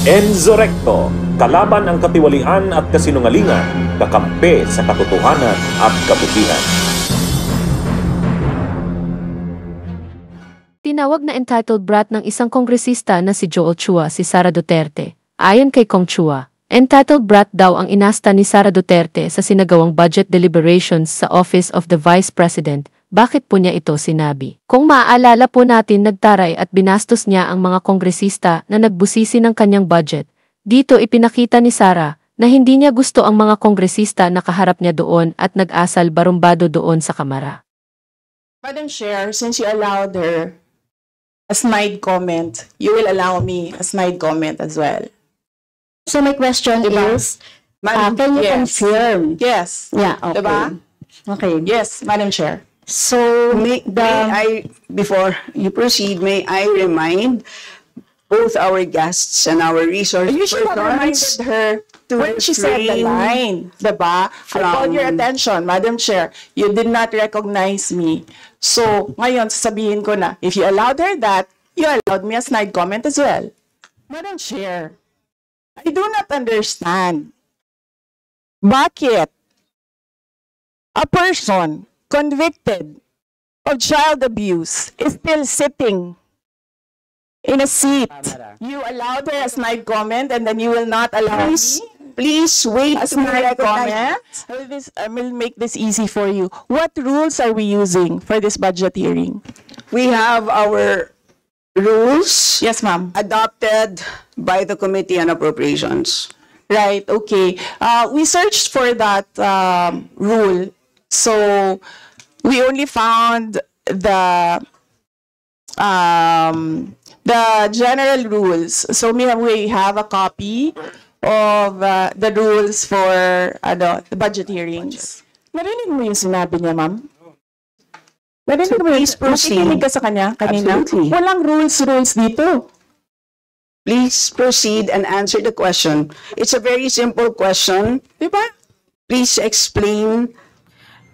Enzo Recto, kalaban ang katiwalian at kasinungalingan, kakampi sa katotohanan at kabutihan. Tinawag na entitled brat ng isang kongresista na si Joel Chua si Sara Duterte. Ayon kay Kong Chua, entitled brat daw ang inasta ni Sara Duterte sa sinagawang budget deliberations sa Office of the Vice President. Bakit po niya ito sinabi? Kung maaalala po natin, nagtaray at binastos niya ang mga kongresista na nagbusisi ng kanyang budget. Dito ipinakita ni Sara na hindi niya gusto ang mga kongresista na kaharap niya doon at nag-asal barumbado doon sa kamara. Madam Chair, since you allowed her a snide comment, you will allow me a snide comment as well. So my question is, Madam, can you yes. confirm? Yes. Yeah, okay. Diba? Okay. Yes, Madam Chair. So, Before you proceed, may I remind both our guests and our resource You should have reminded persons her to when she said the refrain line, diba? I called your attention, Madam Chair. You did not recognize me. So, ngayon, sasabihin ko na, if you allowed her that, you allowed me a snide comment as well. Madam Chair, I do not understand. Bakit a person convicted of child abuse is still sitting in a seat? You allowed her a snide comment and then you will not allow me? Please wait A to be snide recognized. comment? I will make this easy for you. What rules are we using for this budget hearing? We have our rules Yes, ma'am. adopted by the Committee on Appropriations. Right, okay. We searched for that rule. So, we only found the general rules. So, we have a copy of the rules for the budget hearings. Narinig mo yung sinabi niya, ma'am? Narinig mo yung please proceed. nakikinig ka sa kanya kanina? Absolutely. Walang rules dito. Please proceed and answer the question. It's a very simple question. Diba? Please explain.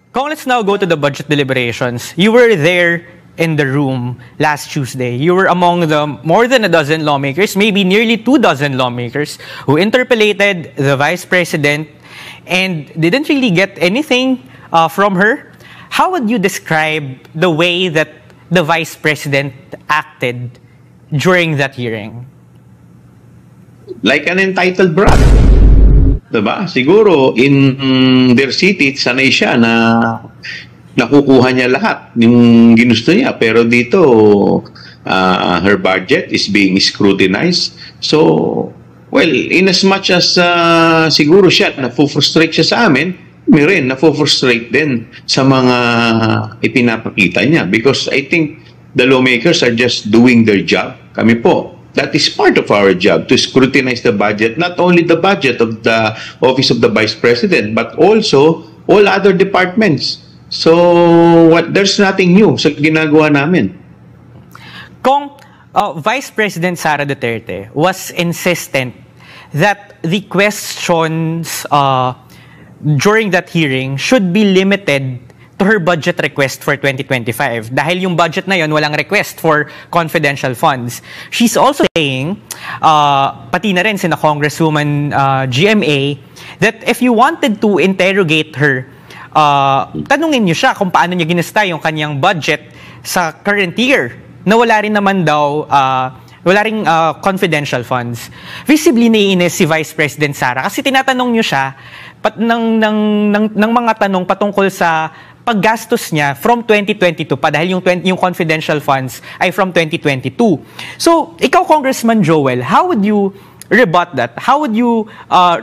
Kong, let's now go to the budget deliberations. You were there in the room last Tuesday. You were among the more than a dozen lawmakers, maybe nearly 24 lawmakers, who interpellated the Vice President and didn't really get anything from her. How would you describe the way that the Vice President acted during that hearing? Like an entitled brat. Diba? Siguro, in their city, sanay siya na nakukuha niya lahat yung ginusto niya. Pero dito, her budget is being scrutinized. So, well, in as much as siguro siya, na-frustrate siya sa amin, may rin, na-frustrate din sa mga ipinapakita niya. Because I think the lawmakers are just doing their job. Kami po, that is part of our job, to scrutinize the budget, not only the budget of the Office of the Vice President, but also all other departments. So, there's nothing new sa ginagawa namin. Kong, Vice President Sara Duterte was insistent that the questions during that hearing should be limited to her budget request for 2025. Dahil yung budget na yon walang request for confidential funds. She's also saying, pati na rin sina Congresswoman GMA, that if you wanted to interrogate her, tanungin niyo siya kung paano niya ginasta yung kanyang budget sa current year, na wala rin naman daw, wala ring confidential funds. Visibly naiinis si Vice President Sara kasi tinatanong niyo siya ng mga tanong patungkol sa paggastos niya from 2022 pa dahil yung confidential funds ay from 2022. So, ikaw, Congressman Joel, how would you rebut that? How would you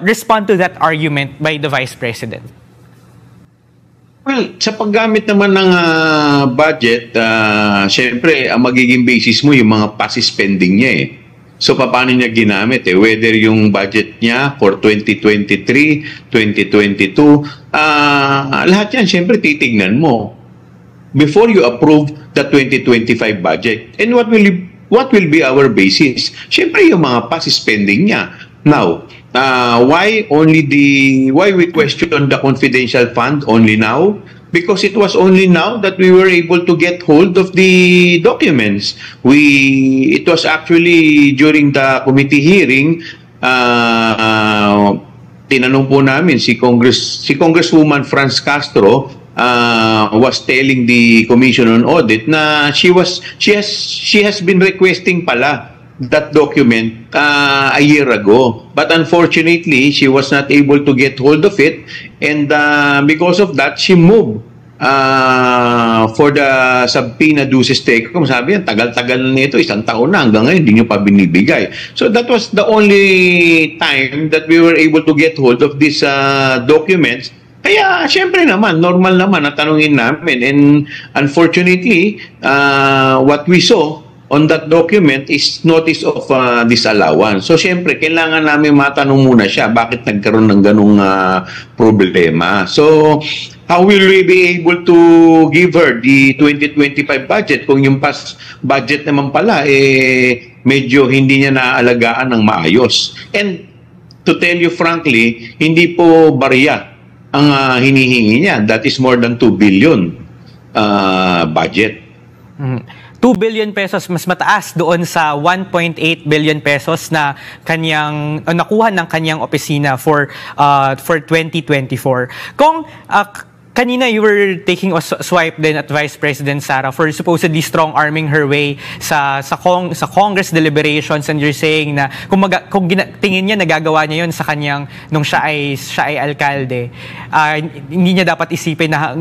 respond to that argument by the Vice President? Well, sa paggamit naman ng budget, syempre, ang magiging basis mo yung mga past spending niya eh. So, paano niya ginamit eh? Whether yung budget niya for 2023, 2022, lahat yan, syempre, titignan mo before you approve the 2025 budget. And what will be our basis? Syempre, yung mga past spending niya. Now, why we question the confidential fund only now? because it was only now that we were able to get hold of the documents. It was actually during the committee hearing, tinanong po namin si Congresswoman Franz Castro was telling the Commission on Audit na she has been requesting pala that document a year ago, but unfortunately she was not able to get hold of it, and because of that she moved for the subpoena duces tecum. Sabi niya, tagal-tagal na ito, 1 taon na, hanggang ngayon hindi niyo pa binibigay. So that was the only time that we were able to get hold of these documents. Kaya syempre naman, normal naman na tanungin namin, and unfortunately what we saw on that document is notice of disallowance. So syempre kailangan namin matanong muna siya bakit nagkaroon ng ganung problema. So how will we be able to give her the 2025 budget kung yung past budget naman pala medyo hindi niya naaalagaan ng maayos? And to tell you frankly, hindi po barya ang hinihingi niya. That is more than 2 billion budget. 2 billion pesos, mas mataas doon sa 1.8 billion pesos na kanyang nakuha ng kanyang opisina for 2024. Kung kanina you were taking a swipe din at Vice President Sara for supposedly strong arming her way sa Congress deliberations, and you're saying na kung tingin niya nagagawa niya yon sa kanyang nung siya ay alkalde, hindi niya dapat isipin na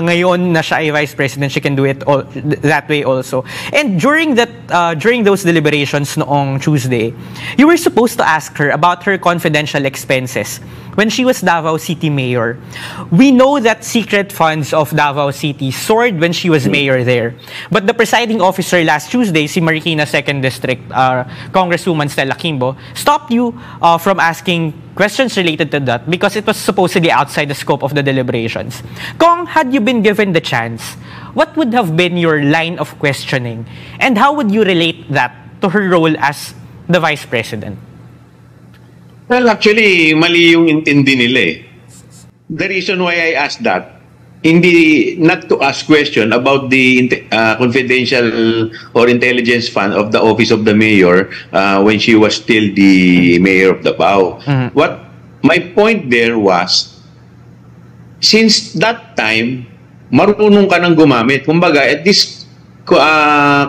ngayon na siya ay Vice President she can do it that way also. And during those deliberations noong Tuesday, you were supposed to ask her about her confidential expenses when she was Davao City Mayor. We know that secret funds of Davao City soared when she was mayor there. But the presiding officer last Tuesday, si Marikina 2nd District, Congresswoman Stella Kimbo, stopped you from asking questions related to that because it was supposedly outside the scope of the deliberations. Kung had you been given the chance, what would have been your line of questioning? And how would you relate that to her role as the Vice President? Well, actually, mali yung intindi nila eh. The reason why I asked that, not to ask question about the confidential or intelligence fund of the office of the mayor when she was still the mayor of Davao. What my point there was, since that time, marunong ka nang gumamit. Kumbaga, at this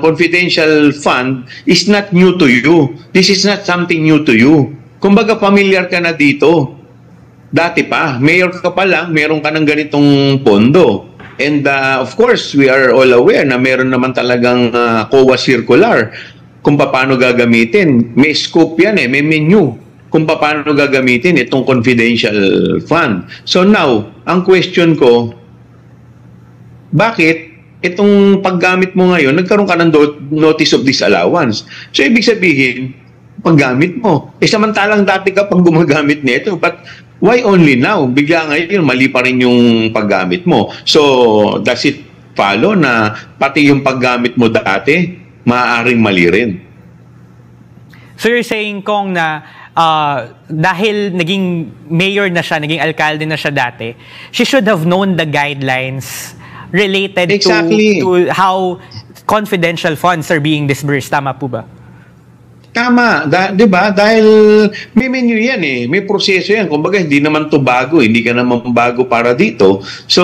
confidential fund is not new to you. This is not something new to you. Kumbaga, familiar ka na dito. Dati pa, mayor ka pa lang, meron ka ng ganitong pondo. And of course, we are all aware na meron naman talagang COA circular kung paano gagamitin. May scope yan may menu kung paano gagamitin itong confidential fund. So now, ang question ko, bakit itong paggamit mo ngayon, nagkaroon ka ng notice of disallowance? So ibig sabihin, paggamit mo. Samantalang dati ka pang gumagamit nito, but why only now? Bigla ngayon, mali pa rin yung paggamit mo. So, does it follow na pati yung paggamit mo dati, maaaring mali rin? So you're saying, Kong, na dahil naging mayor na siya, naging alkalde na siya dati, she should have known the guidelines related to how confidential funds are being disbursed. Tama po ba? Tama, 'di ba? Dahil may menu 'yan may proseso 'yan. Kumbaga hindi naman 'to bago, hindi ka naman bago para dito. So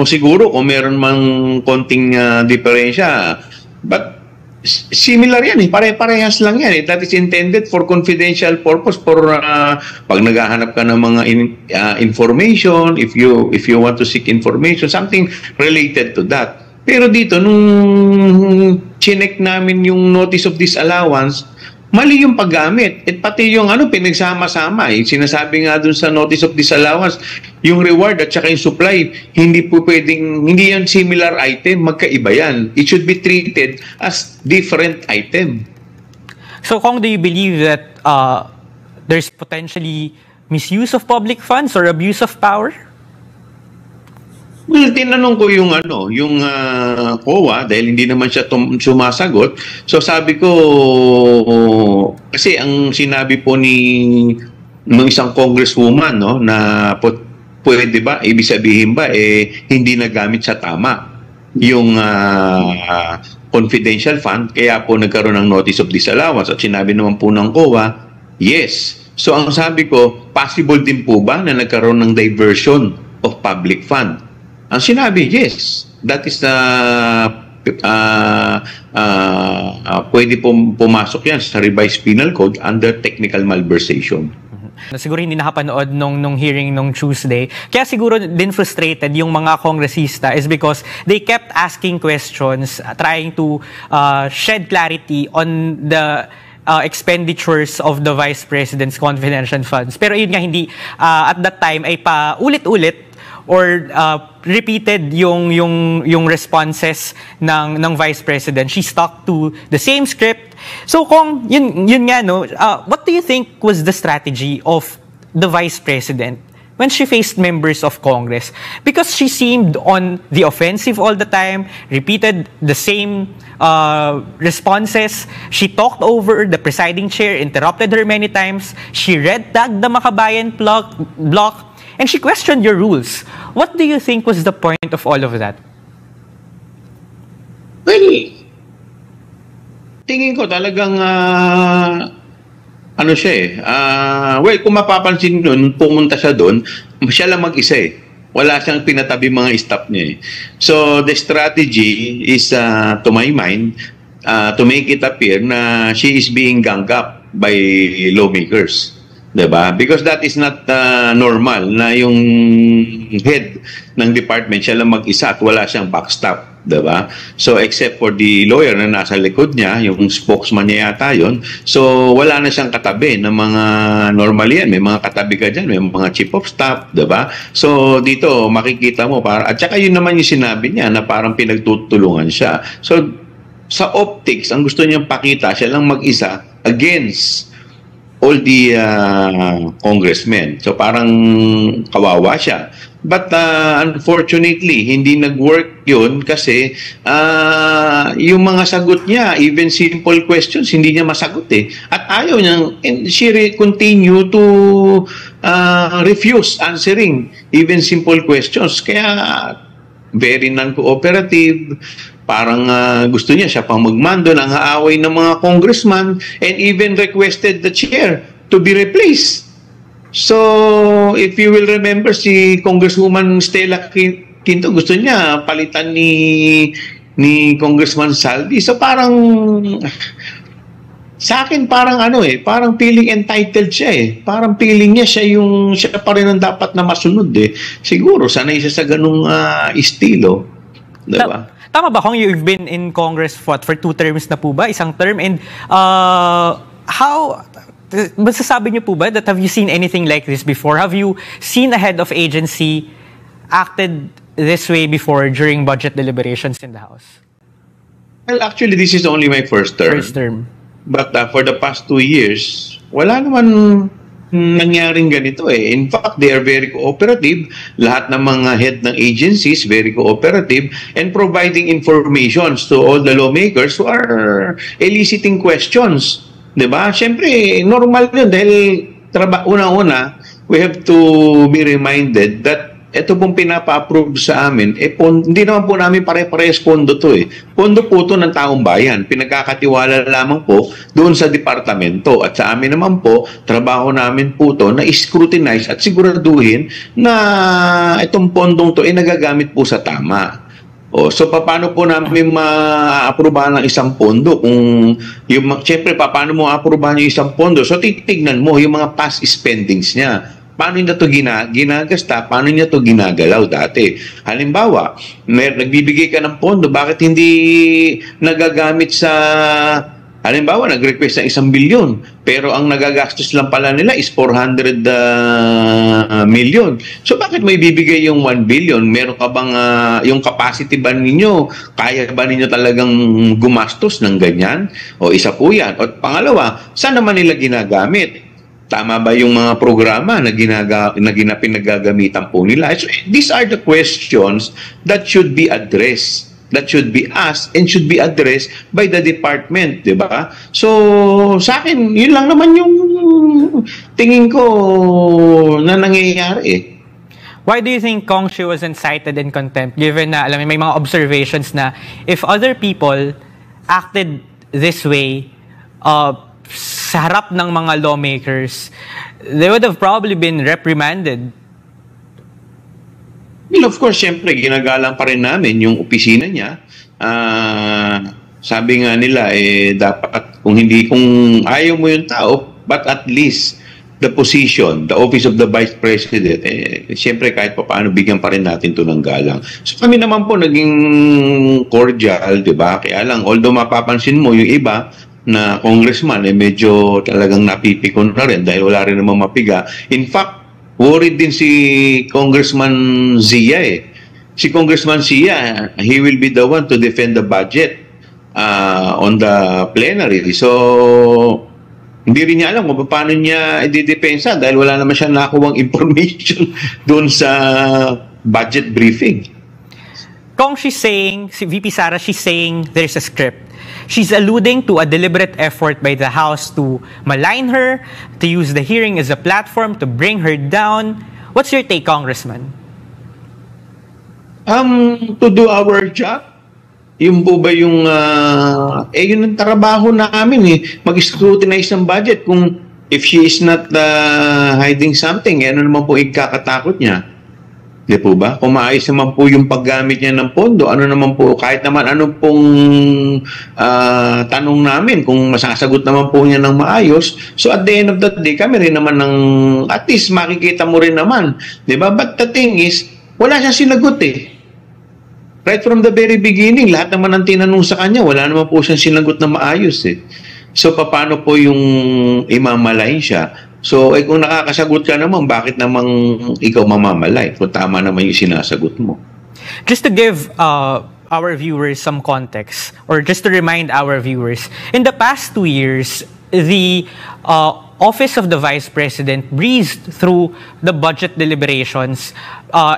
siguro kung meron mang konting diferensya, but similar 'yan pare-parehas lang 'yan That is intended for confidential purpose, for pag naghahanap ka ng mga information, if you want to seek information, something related to that. Pero dito, nung chinek namin yung notice of disallowance, mali yung paggamit. At pati yung pinagsama-sama. Sinasabi nga dun sa notice of disallowance, yung reward at saka yung supply, hindi yan similar item, magkaiba yan. It should be treated as different item. So, Kong, do you believe that there's potentially misuse of public funds or abuse of power? Well, tinanong ko yung COA dahil hindi naman siya sumasagot. So sabi ko, kasi ang sinabi po ng isang congresswoman na pwede ba, ibig sabihin ba, hindi nagamit sa tama yung confidential fund, kaya po nagkaroon ng notice of disallowance. At sinabi naman po ng COA, yes. So ang sabi ko, possible din po ba na nagkaroon ng diversion of public fund? Ang sinabi, yes. That is pwede po pumasok yan sa revised penal code under technical malversation. Siguro hindi nakapanood nung hearing nung Tuesday. Kaya siguro din frustrated yung mga kongresista is because they kept asking questions, trying to shed clarity on the expenditures of the Vice President's confidential funds. Pero yun nga, hindi at that time ay pa-ulit-ulit or repeated yung responses ng Vice President. She stuck to the same script. So kung yun nga, no, what do you think was the strategy of the Vice President when she faced members of Congress? Because she seemed on the offensive all the time, repeated the same responses. She talked over the presiding chair, interrupted her many times. She red-tagged the Makabayan block, and she questioned your rules. What do you think was the point of all of that? Well, tingin ko talagang ano siya well, kung mapapansin nun, pumunta siya doon, siya lang mag-isa Wala siyang pinatabi mga staff niya So, the strategy is, to my mind, to make it appear na she is being ganged up by lawmakers. Diba? Because that is not normal na yung head ng department siya lang mag-isa at wala siyang backstop. Diba? So, except for the lawyer na nasa likod niya, yung spokesman niya yata yun, so wala na siyang katabi ng mga normal yan. May mga katabi ka dyan, may mga chief of staff, diba? So, dito, makikita mo, at saka yun naman yung sinabi niya na parang pinagtutulungan siya. So, sa optics, ang gusto niyang pakita, siya lang mag-isa against all the congressmen. So parang kawawa siya. But unfortunately, hindi nag-work yun kasi yung mga sagot niya, even simple questions, hindi niya masagot At ayaw niyang, and she continue to refuse answering even simple questions. Kaya very non-cooperative, parang gusto niya siya pang magmando ng aaway ng mga congressman and even requested the chair to be replaced. So, if you will remember, si Congresswoman Stella Quinto, gusto niya palitan ni Congressman Saldi. So, parang sa akin parang parang feeling entitled siya Parang feeling niya siya pa rin ang dapat na masunod Siguro sanay siya sa ganung estilo. Diba? Tama ba kung you've been in Congress for 2 terms na po ba? Isang term? And how, masasabi niyo po ba that have you seen anything like this before? Have you seen a head of agency acted this way before during budget deliberations in the House? Well, actually, this is only my first term. First term. But for the past 2 years, wala naman nangyaring ganito In fact, they are very cooperative. Lahat ng mga head ng agencies, very cooperative and providing informations to all the lawmakers who are eliciting questions. Diba? Siyempre, normal yun dahil una-una, we have to be reminded that ito pong pinapa-approve sa amin, hindi naman po namin pare-parehas pondo to Pondo po to ng taong bayan. Pinagkakatiwala lamang po doon sa departamento. At sa amin naman po, trabaho namin po to na scrutinize at siguraduhin na itong pondong to ay nagagamit po sa tama. So, paano po namin ma-aprobahan ng isang pondo? Siyempre, paano mo ma-aprobahan yung isang pondo? So, titignan mo yung mga past spendings niya. Paano niya ito ginagasta? Paano niya ito ginagalaw dati? Halimbawa, nagbibigay ka ng pondo, bakit hindi nagagamit sa... Halimbawa, nag-request ng 1 billion, pero ang nagagastos lang pala nila is 400 million. So, bakit may bibigay yung 1 billion? Meron ka bang, yung capacity ba ninyo? Kaya ba ninyo talagang gumastos ng ganyan? O isa po yan. At pangalawa, saan naman nila ginagamit? Tama ba yung mga programa na pinagagamitan po nila? So, these are the questions that should be addressed, that should be asked, and should be addressed by the department, di ba? So, sa akin, yun lang naman yung tingin ko na nangyayari Why do you think Kong Chiu wasn't cited in contempt, given na, alam mo, may mga observations na if other people acted this way sa harap ng mga lawmakers, they would have probably been reprimanded? Well, of course, siyempre, ginagalang pa rin namin yung opisina niya. Sabi nga nila, dapat, kung ayaw mo yung tao, but at least the position, the office of the Vice President, siyempre kahit pa paano bigyan pa rin natin ito ng galang. So kami naman po naging cordial, di ba? Kaya lang, although mapapansin mo yung iba na congressman, medyo talagang napipikon na rin dahil wala rin namang mapiga. In fact, worried din si Congressman Zia Si Congressman Zia, he will be the one to defend the budget on the plenary. So, hindi rin niya alam kung paano niya i-depensa dahil wala naman siya nakuwang information doon sa budget briefing. Kung she's saying, si VP Sara, she's saying there's a script. She's alluding to a deliberate effort by the House to malign her, to use the hearing as a platform to bring her down. What's your take, Congressman? To do our job. Yun po ba yung, yun ang trabaho namin mag-scrutinize ng budget. Kung if she is not hiding something, ano naman po ikakatakot niya? Di po ba? Kung maayos naman po yung paggamit niya ng pondo, ano naman po, kahit naman ano pong tanong namin, kung masasagot naman po niya ng maayos, so at the end of the day, kami rin naman at least makikita mo rin naman. Di ba? But the thing is, wala siyang sinagot Right from the very beginning, lahat naman ang tinanong sa kanya, wala naman po siyang sinagot na maayos So, paano po yung imamalayin siya? So, kung nakakasagot ka naman, bakit namang ikaw mamamalay? Kung tama naman yung sinasagot mo. Just to give our viewers some context, or just to remind our viewers, in the past 2 years, the Office of the Vice President breezed through the budget deliberations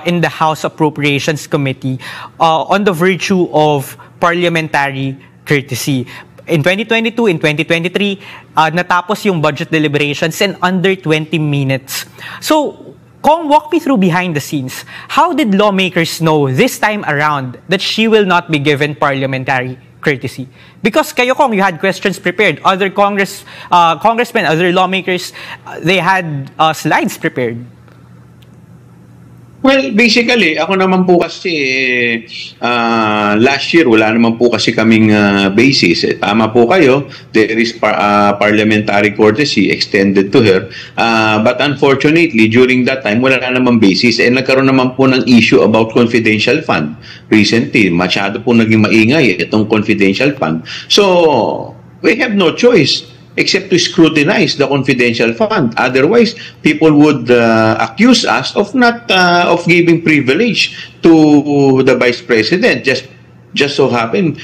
in the House Appropriations Committee on the virtue of parliamentary courtesy. In 2022, in 2023, natapos yung budget deliberations in under 20 minutes. So, Kong, walk me through behind the scenes. How did lawmakers know this time around that she will not be given parliamentary courtesy? Because kayo, Kong, you had questions prepared. Other congressmen, other lawmakers, they had slides prepared. Well, basically, ako naman po kasi last year, wala naman po kasi kaming basis. Tama po kayo, there is parliamentary courtesy extended to her. But unfortunately, during that time, wala naman basis. Nagkaroon naman po ng issue about confidential fund. Recently, masyado po naging maingay itong confidential fund. So, we have no choice except to scrutinize the confidential fund. Otherwise, people would accuse us of not of giving privilege to the Vice President. Just so happen,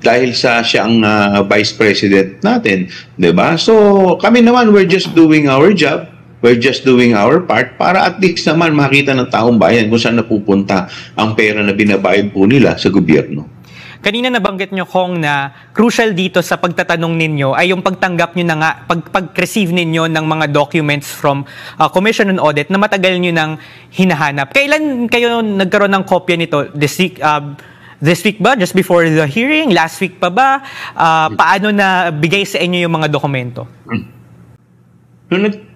dahil siya ang Vice President natin, diba? So, kami naman, we're just doing our job. We're just doing our part para at least naman makita ng taong bayan kung saan napupunta ang pera na binabayad po nila sa gobyerno. Kanina nabanggit nyo, Kong, na crucial dito sa pagtatanong ninyo ay yung pagtanggap nyo na nga, pag-receive ninyo ng mga documents from Commission on Audit na matagal nyo nang hinahanap. Kailan kayo nagkaroon ng kopya nito? This week ba? Just before the hearing? Last week pa ba? Paano na bigay sa inyo yung mga dokumento?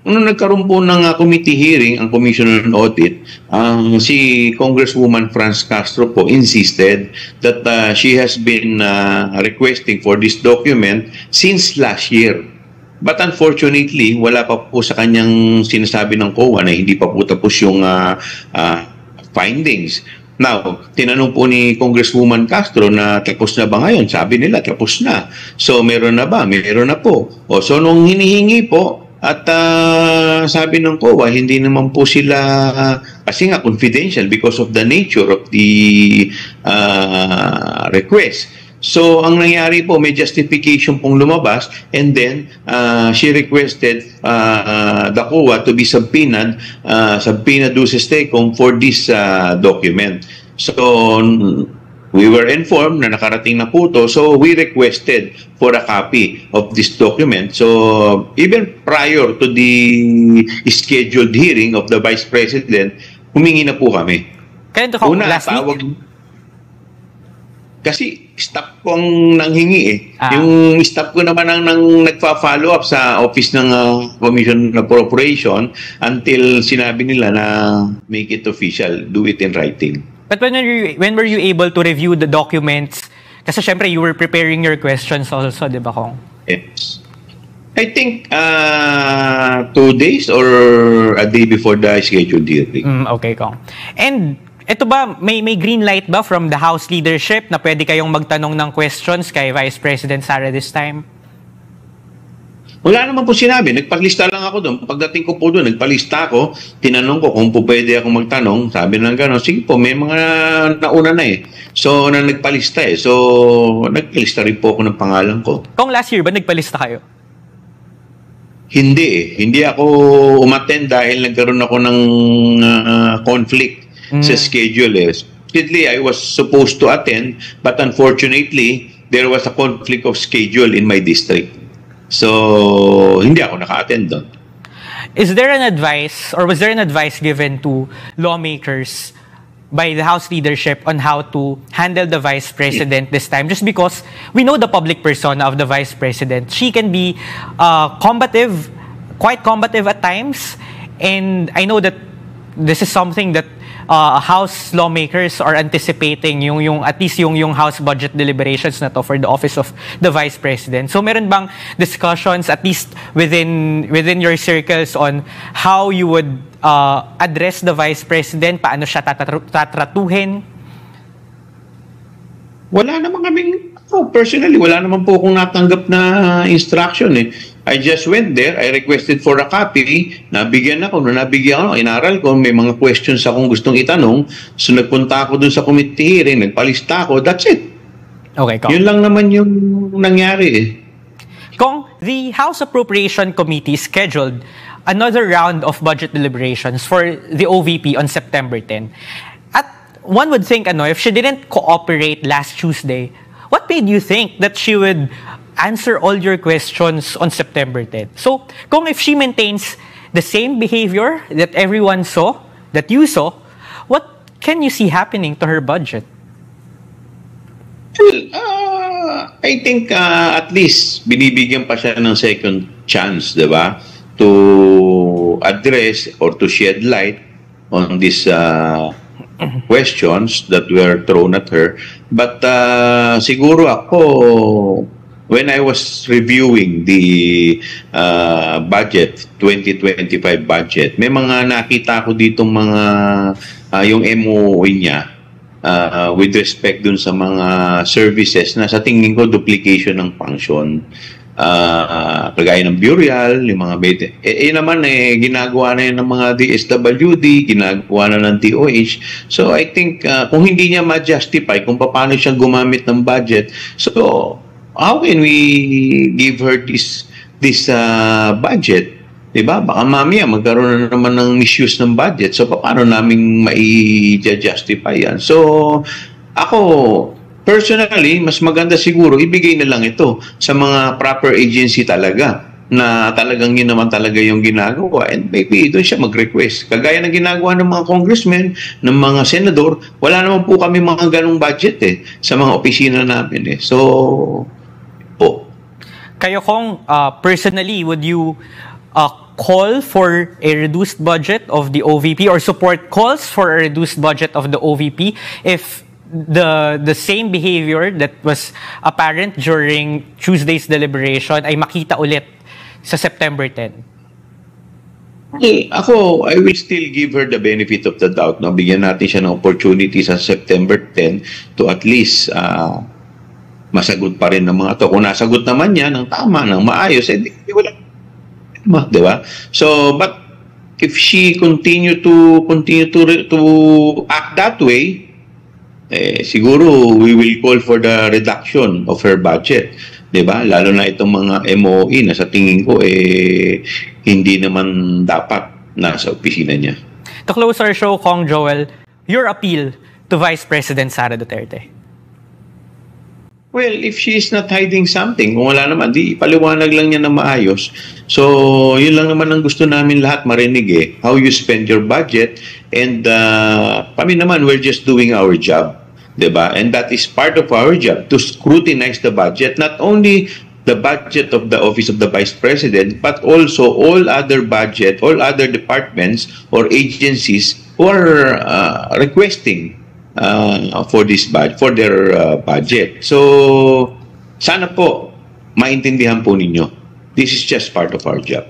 Nung nagkaroon po ng committee hearing, ang Commission on Audit, si Congresswoman Franz Castro po insisted that she has been requesting for this document since last year. But unfortunately, wala pa po sa kanyang sinasabi ng COA na hindi pa po tapos yung findings. Now, tinanong po ni Congresswoman Castro na tapos na ba ngayon? Sabi nila, tapos na. So, meron na ba? Meron na po. So, nung hinihingi po, at sabi ng COA, hindi naman po sila, kasi nga confidential because of the nature of the request. So, ang nangyari po, may justification pong lumabas and then she requested the COA to be subpoenaed, subpoena duces tecum for this document. So, we were informed na nakarating na po to, so we requested for a copy of this document. So, even prior to the scheduled hearing of the Vice President, humingi na po kami. Kailan to, Kong? Una, Last tawag, week? kasi staff ko ang nanghingi eh. Ah. Yung staff ko naman ang nagpa-follow up sa office ng Commission of Appropriation until sinabi nila na make it official, do it in writing. But when were you able to review the documents? Kasi syempre, you were preparing your questions also, di ba, Kong? Yes. I think 2 days or a day before the scheduled hearing. Okay, Kong. And ito ba, may green light ba from the House leadership na pwede kayong magtanong ng questions kay Vice President Sara this time? Wala naman po sinabi. Nagpalista lang ako doon. Pagdating ko po doon, nagpalista ako. Tinanong ko kung po pwede akong magtanong. Sabi lang gano'n, sige po, may mga nauna na eh. So, nagpalista eh. So, nagpalista rin po ako ng pangalan ko. Kung last year ba nagpalista kayo? Hindi eh. Hindi ako umattend dahil nagkaroon ako ng conflict sa schedule eh. Supposedly, I was supposed to attend, but unfortunately, there was a conflict of schedule in my district. So, hindi ako naka-attend doon. Is there an advice or was there an advice given to lawmakers by the House leadership on how to handle the Vice President this time? Just because we know the public persona of the Vice President. She can be combative, quite combative at times. And I know that this is something that House lawmakers are anticipating yung at least yung House budget deliberations na to for the office of the Vice President. So meron bang discussions at least within your circles on how you would address the Vice President, paano siya tatratuhin? Wala naman kaming, personally, wala naman po akong natanggap na instruction eh. I just went there, I requested for a copy, nabigyan ako, inaral ko, may mga questions akong gustong itanong, so nagpunta ako dun sa committee hearing, nagpalista ako, that's it. Okay, Kong. Yun lang naman yung nangyari eh. Kong, the House Appropriation Committee scheduled another round of budget deliberations for the OVP on September 10. At one would think, if she didn't cooperate last Tuesday, what made you think that she would answer all your questions on September 10? So, Kung, if she maintains the same behavior that everyone saw, that you saw, what can you see happening to her budget? Well, I think at least binibigyan pa siya ng second chance, di ba? To address or to shed light on these questions that were thrown at her. But siguro ako, when I was reviewing the budget, 2025 budget, may mga nakita ko ditong mga, yung MOE niya, with respect dun sa mga services na sa tingin ko duplication ng function. Kagaya ng burial, yung mga bete. Naman ginagawa na yun ng mga DSWD, ginagawa na ng DOH. So I think kung hindi niya ma-justify kung paano siya gumamit ng budget, so how can we give her this budget? Diba? Baka mamaya magkaroon na naman ng misuse ng budget. So paano namin mai-justify yan? So ako, personally, mas maganda siguro ibigay na lang ito sa mga proper agency talaga na talagang yun naman talaga yung ginagawa, and maybe doon siya mag-request. Kagaya ng ginagawa ng mga congressmen, ng mga senador, wala naman po kami mga ganong budget sa mga opisina namin So, Kayo, Kong, personally, would you call for a reduced budget of the OVP or support calls for a reduced budget of the OVP if the same behavior that was apparent during Tuesday's deliberation ay makita ulit sa September 10? Ako, I will still give her the benefit of the doubt. No? Bigyan natin siya ng opportunity sa September 10 to at least masagot pa rin ng mga to. Kung nasagot naman niya ng tama, ng maayos, di wala. Diba? So, but if she continue to act that way, siguro we will call for the reduction of her budget. Diba? Lalo na itong mga MOE na sa tingin ko hindi naman dapat nasa opisina niya. To close our show, Kong Joel, your appeal to Vice President Sara Duterte. Well, if she is not hiding something, kung wala naman, di ipaliwanag lang niya na maayos. So, yun lang naman ang gusto namin lahat marinig eh. How you spend your budget. And kami naman, we're just doing our job. Diba? And that is part of our job, to scrutinize the budget. Not only the budget of the Office of the Vice President, but also all other budget, all other departments or agencies who are requesting for this budget, for their budget. So, sana po maintindihan po ninyo. This is just part of our job.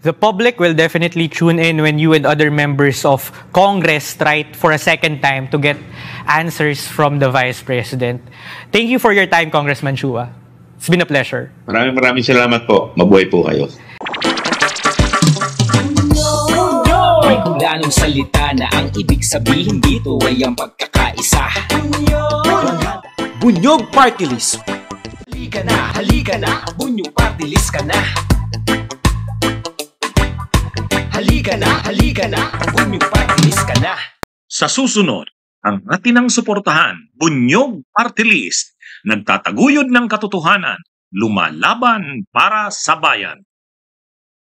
The public will definitely tune in when you and other members of Congress try for a second time to get answers from the Vice President. Thank you for your time, Congressman Chua. It's been a pleasure. Maraming salamat po. Mabuhay po kayo. May kulanong salita na ang ibig sabihin dito ay ang pagkakaisa. Bunyog Party List. Halika na, Bunyog Party List ka na. Halika na, Bunyog Party List ka na. Sa susunod, ang atinang suportahan, Bunyog Party List, nagtataguyod ng katotohanan, lumalaban para sa bayan.